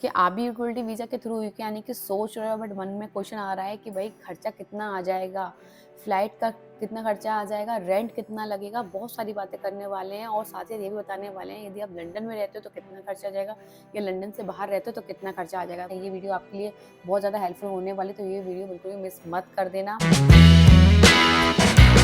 कि आप भी इक्वलिटी वीज़ा के थ्रू यूके आने की सोच रहे हो, बट मन में क्वेश्चन आ रहा है कि भाई खर्चा कितना आ जाएगा, फ्लाइट का कितना खर्चा आ जाएगा, रेंट कितना लगेगा। बहुत सारी बातें करने वाले हैं और साथ ही ये भी बताने वाले हैं यदि आप लंदन में रहते हो तो कितना खर्चा आ जाएगा, या लंदन से बाहर रहते हो तो कितना खर्चा आ जाएगा। ये वीडियो आपके लिए बहुत ज़्यादा हेल्पफुल होने वाली, तो ये वीडियो बिल्कुल भी मिस मत कर देना।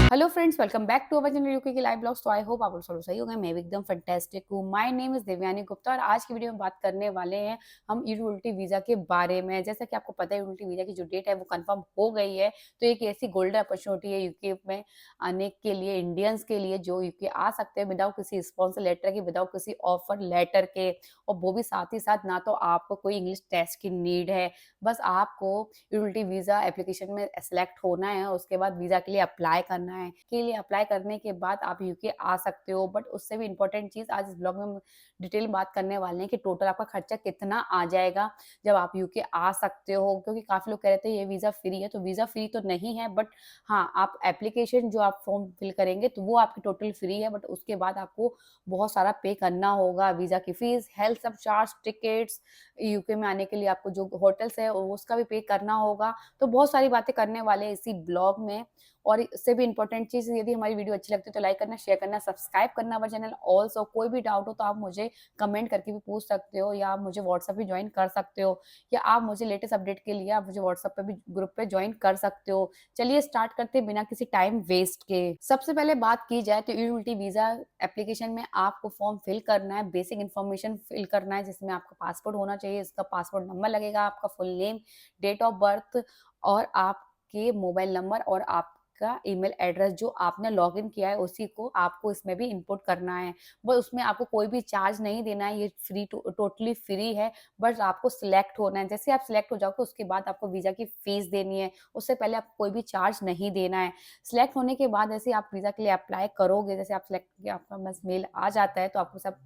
Hello friends, welcome back to our channel UK की लाइव ब्लॉग्स। तो आई होप आप सब सही हो गए। मैं भी एकदम फैंटास्टिक हूँ। My name is Devyani Gupta और आज की वीडियो में बात करने वाले हैं हम यूटिलिटी वीजा के बारे में। जैसा कि आपको पता है यूटिलिटी वीजा की जो डेट है वो कंफर्म हो गई है। तो एक ऐसी गोल्डन अपॉर्चुनिटी है यूके में आने के लिए, इंडियंस के लिए जो यूके आ सकते हैं विदाउट किसी स्पॉन्सर लेटर के, विदाउट किसी ऑफर लेटर के, और वो भी साथ ही साथ ना तो आपको कोई इंग्लिश टेस्ट की नीड है। बस आपको यूटिलिटी वीजा एप्लीकेशन में सेलेक्ट होना है, उसके बाद वीजा के लिए अप्लाई करना है। के लिए अप्लाई करने के बाद आप यूके आ सकते हो। बट उससे भी इम्पोर्टेंट चीज आज इस ब्लॉग में हम डिटेल बात करने वाले हैं कि टोटल आपका खर्चा कितना आ जाएगा जब आप यूके आ सकते हो। क्योंकि काफी लोग कह रहे थे ये वीजा फ्री है, तो वीजा फ्री तो नहीं है, बट हाँ, आप एप्लीकेशन जो आप फॉर्म फिल करेंगे तो वो आपकी टोटल फ्री है, बट उसके बाद आपको बहुत सारा पे करना होगा। वीजा की फीस, हेल्थ सब चार्ज, टिकट्स, यूके में आने के लिए आपको जो होटल्स है उसका भी पे करना होगा। तो बहुत सारी बातें करने वाले हैं इसी ब्लॉग में। और इससे भी इम्पोर्टेंट चीज, यदि हमारी वीडियो अच्छी लगती है तो लाइक करना, शेयर करना, सब्सक्राइब करना हमारे चैनल। ऑल्सो कोई भी डाउट हो तो आप मुझे कमेंट करके भी पूछ सकते हो, या आप मुझे व्हाट्सएप भी ज्वाइन कर सकते हो, या आप मुझे लेटेस्ट अपडेट के लिए आप मुझे व्हाट्सएप पे भी ग्रुप पे ज्वाइन कर सकते हो। चलिए स्टार्ट करते हैं बिना किसी टाइम वेस्ट के। सबसे पहले बात की जाए तो यूटिलिटी वीजा एप्लीकेशन में आपको फॉर्म फिल करना है, बेसिक इन्फॉर्मेशन फिल करना है, जिसमें आपका पासपोर्ट होना चाहिए, इसका पासपोर्ट नंबर लगेगा, आपका full name, date of birth, और आपके मोबाइल नंबर और आपका ईमेल एड्रेस जो आपने लॉगिन किया है उसी को आपको इसमें भी इनपुट करना है। बस उसमें आपको कोई भी चार्ज नहीं देना है, ये फ्री टोटली फ्री है। बस आपको सिलेक्ट होना है। जैसे आप सिलेक्ट हो जाओगे उसके बाद आपको वीजा की फीस देनी है, उससे पहले आपको कोई भी चार्ज नहीं देना है। सिलेक्ट होने के बाद जैसे आप वीजा के लिए अप्लाई करोगे, जैसे आप सिलेक्ट किया आपका बस मेल आ जाता है, तो आपको सब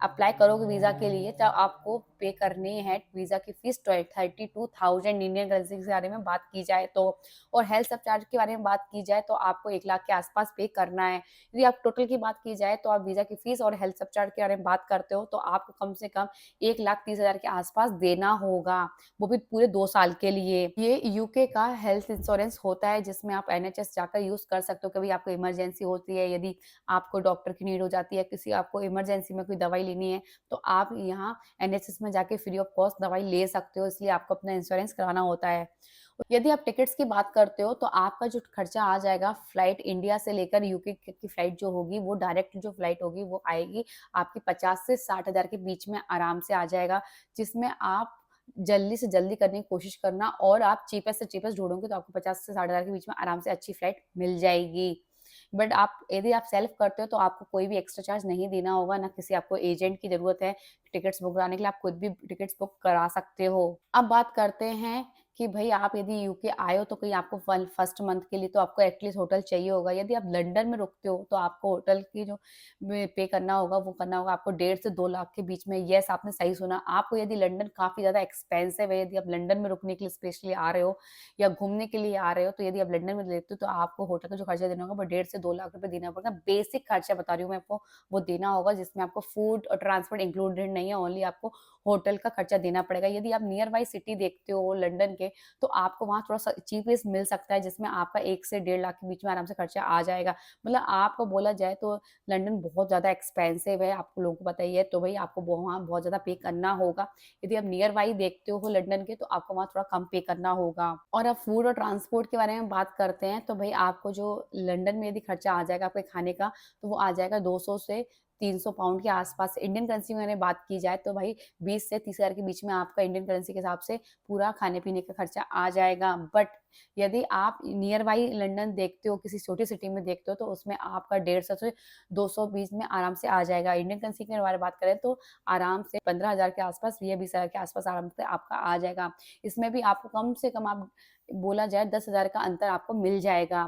अप्लाई करोगे वीजा के लिए, तो आपको पे करनी है वीजा की फीस 32,000 इंडियन करेंसी के बारे में बात की जाए तो। और हेल्थ सब चार्ज के बारे में बात की जाए तो आपको 1 लाख के आसपास पे करना है। यदि आप टोटल की बात की जाए तो आप वीजा की फीस और हेल्थ सब चार्ज के बारे में बात करते हो तो आपको कम से कम 1,30,000 के आसपास देना होगा, वो भी पूरे 2 साल के लिए। ये यूके का हेल्थ इंश्योरेंस होता है जिसमें आप एनएचएस जाकर यूज कर सकते हो। कभी आपको इमरजेंसी होती है, यदि आपको डॉक्टर की नीड हो जाती है, किसी आपको इमरजेंसी में कोई दवाई लेनी है, तो आप यहाँ एनएचएस में जाके फ्री ऑफ कॉस्ट दवाई ले सकते हो, इसलिए आपको अपना इंश्योरेंस कराना होता है। यदि आप टिकट्स की बात करते हो तो आपका जो खर्चा आ जाएगा, फ्लाइट इंडिया से लेकर यूके की फ्लाइट जो होगी, वो डायरेक्ट जो फ्लाइट होगी वो आएगी आपकी 50 से 60 हज़ार के बीच में आराम से आ जाएगा, जिसमें आप जल्दी से जल्दी करने की कोशिश करना, और आप चीपेस्ट से चीपेस्ट ढूंढोगे तो आपको 50 से 60 हज़ार के बीच में आराम से अच्छी फ्लाइट मिल जाएगी। बट आप यदि आप सेल्फ करते हो तो आपको कोई भी एक्स्ट्रा चार्ज नहीं देना होगा, ना किसी आपको एजेंट की जरूरत है टिकट्स बुक कराने के लिए, आप खुद भी टिकट्स बुक करा सकते हो। अब बात करते हैं कि भाई आप यदि यूके आए हो तो कहीं आपको फर्स्ट मंथ के लिए तो आपको एटलीस्ट होटल चाहिए होगा। यदि आप लंदन में रुकते हो तो आपको होटल की जो पे करना होगा वो करना होगा आपको 1.5 से 2 लाख के बीच में। यस, आपने सही सुना। आपको यदि लंदन काफी ज्यादा एक्सपेंसिव है, यदि आप लंदन में रुकने के लिए स्पेशली आ रहे हो या घूमने के लिए आ रहे हो, तो यदि आप लंदन में लेते हो तो आपको होटल का जो खर्चा देना होगा वो 1.5 से 2 लाख रुपए देना पड़ेगा। बेसिक खर्चा बता रही हूँ मैं आपको, वो देना होगा, जिसमें आपको फूड और ट्रांसपोर्ट इंक्लूडेड नहीं है, ओनली आपको होटल का खर्चा देना पड़ेगा। यदि आप नियर बाई सिटी देखते हो लंदन के, तो आपको वहाँ थोड़ा सा चीपेस्ट मिल सकता है, जिसमें आपका 1 से 1.5 लाख के बीच में आराम से खर्चा आ जाएगा। मतलब आपको बोला जाए तो लंदन बहुत ज़्यादा एक्सपेंसिव है, आपको लोगों को पता ही है, तो भाई आपको वहाँ बहुत ज़्यादा पे करना होगा। यदि आप नियर बाई देखते हो लंदन के, तो आपको वहाँ थोड़ा कम पे करना होगा। और अब फूड और ट्रांसपोर्ट के बारे में बात करते हैं तो भाई आपको जो लंदन में यदि खर्चा आ जाएगा आपके खाने का, तो वो आ जाएगा 200 से 300 पाउंड के आसपास। इंडियन करेंसी में बात की जाए तो भाई 20 से 30 हज़ार के बीच में आपका इंडियन करेंसी के हिसाब से पूरा खाने पीने का खर्चा आ जाएगा। बट यदि आप नियर बाई लंदन देखते हो, किसी छोटी सिटी में देखते हो, तो उसमें आपका 150 से 220 में आराम से आ जाएगा। इंडियन करेंसी के बारे में बात करें तो आराम से 15,000 के आसपास या 20,000 के आसपास आराम से आपका आ जाएगा। इसमें भी आपको कम से कम आप बोला जाए 10,000 का अंतर आपको मिल जाएगा।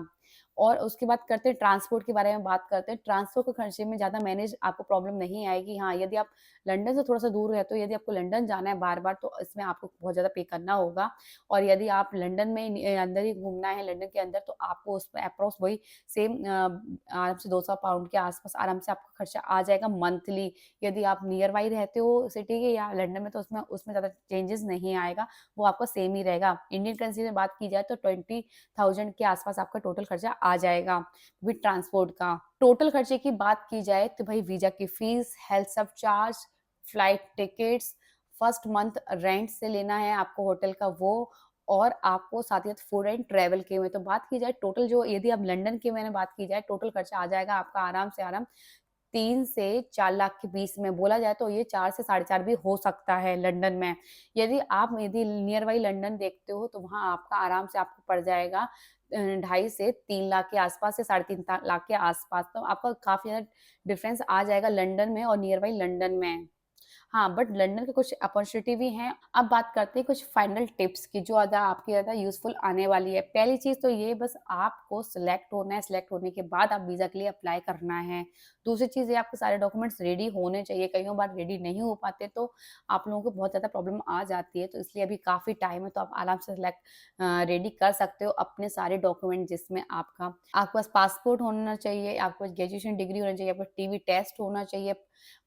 और उसके बाद करते हैं ट्रांसपोर्ट के बारे में बात करते हैं। ट्रांसपोर्ट के खर्चे में ज़्यादा मैनेज आपको प्रॉब्लम नहीं आएगी। हाँ, यदि आप लंदन से थोड़ा-सा दूर रहते हो, यदि आपको लंदन जाना है बार-बार, तो इसमें आपको बहुत ज़्यादा पे करना होगा। और यदि आप लंदन में अंदर ही घूमना है लंदन के अंदर, तो आपको उसमें अप्रॉक्स वही सेम आराम से 200 पाउंड के आस-पास आराम से आपका खर्चा आ जाएगा मंथली। यदि आप नियर बाय रहते हो सिटी के या लंदन में, तो उसमें उसमें ज़्यादा चेंजेस नहीं आएगा, वो आपका सेम ही रहेगा। इंडियन करेंसी में बात की जाए तो 20,000 के आस-पास आपका टोटल खर्चा आ जाएगा विद ट्रांसपोर्ट का। टोटल खर्चे की बात की जाए तो भाई वीज़ा की फीस, हेल्थ सब charge, flight tickets, first month rent से लेना है आपको होटल का वो, और आपको साथ ही साथ फूड एंड ट्रैवल के में। तो बात की जाए टोटल, जो यदि आप लंदन की मैंने बात की जाए, टोटल खर्चा आ जाएगा आपका आराम से आराम 3 से 4 लाख के बीच में। बोला जाए तो ये 4 से साढ़े 4 भी हो सकता है लंदन में। यदि नियर बाय लंदन देखते हो तो वहाँ आपका आराम से आपको पड़ जाएगा 2.5 से 3 लाख के आस-पास, से साढ़े 3 लाख के आस-पास। तो आपका काफ़ी ज़्यादा डिफरेंस आ जाएगा लंदन में और नियर बाय लंदन में। हाँ, बट लंदन के कुछ अपॉर्च्युनिटी भी हैं। अब बात करते हैं कुछ फाइनल टिप्स की, जो आपकी ज़्यादा यूज़फुल आने वाली है। पहली चीज़ तो ये, बस आपको सिलेक्ट होना है, सिलेक्ट होने के बाद आप वीज़ा के लिए अप्लाई करना है। दूसरी चीज़ ये, आपके सारे डॉक्यूमेंट्स रेडी होने चाहिए। कइयों बार रेडी नहीं हो पाते, तो आप लोगों को बहुत ज़्यादा प्रॉब्लम आ जाती है, तो इसलिए अभी काफ़ी टाइम है, तो आप आराम से रेडी कर सकते हो अपने सारे डॉक्यूमेंट, जिसमें आपके पास पासपोर्ट होना चाहिए, आपके पास ग्रेजुएशन डिग्री होना चाहिए, आपका टीवी टेस्ट होना चाहिए,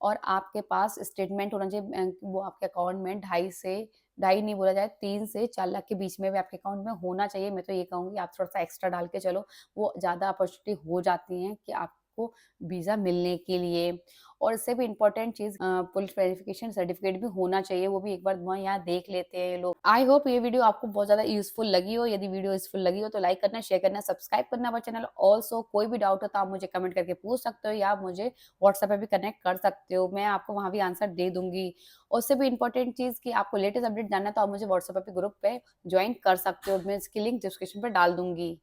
और आपके पास स्टेटमेंट होना चाहिए बैंक, वो आपके अकाउंट में 2.5 नहीं बोला जाए, 3 से 4 लाख के बीच में भी आपके अकाउंट में होना चाहिए। मैं तो ये कहूँगी आप थोड़ा-सा एक्स्ट्रा डाल के चलो, वो ज़्यादा अपॉर्च्युनिटी हो जाती हैं कि आपको वीज़ा मिलने के लिए। और इससे भी इम्पोर्टेंट चीज़, पुलिस वेरिफिकेशन सर्टिफिकेट भी होना चाहिए, वो भी एक बार वहाँ यहाँ देख लेते हैं ये लोग। आई होप ये वीडियो आपको बहुत ज़्यादा यूज़फुल लगी हो। यदि वीडियो यूज़फुल लगी हो तो लाइक करना, शेयर करना, सब्सक्राइब करना हमारा चैनल। ऑल्सो कोई भी डाउट हो तो आप मुझे कमेंट करके पूछ सकते हो, या आप मुझे व्हाट्सएप पे भी कनेक्ट कर सकते हो, मैं आपको वहाँ भी आंसर दे दूँगी। और उससे भी इम्पोर्टेंट चीज़ कि आपको लेटेस्ट अपडेट जानना है, तो आप मुझे व्हाट्सएप पे ग्रुप पे जॉइन कर सकते हो, मैं इसकी लिंक डिस्क्रिप्शन पे डाल दूँगी।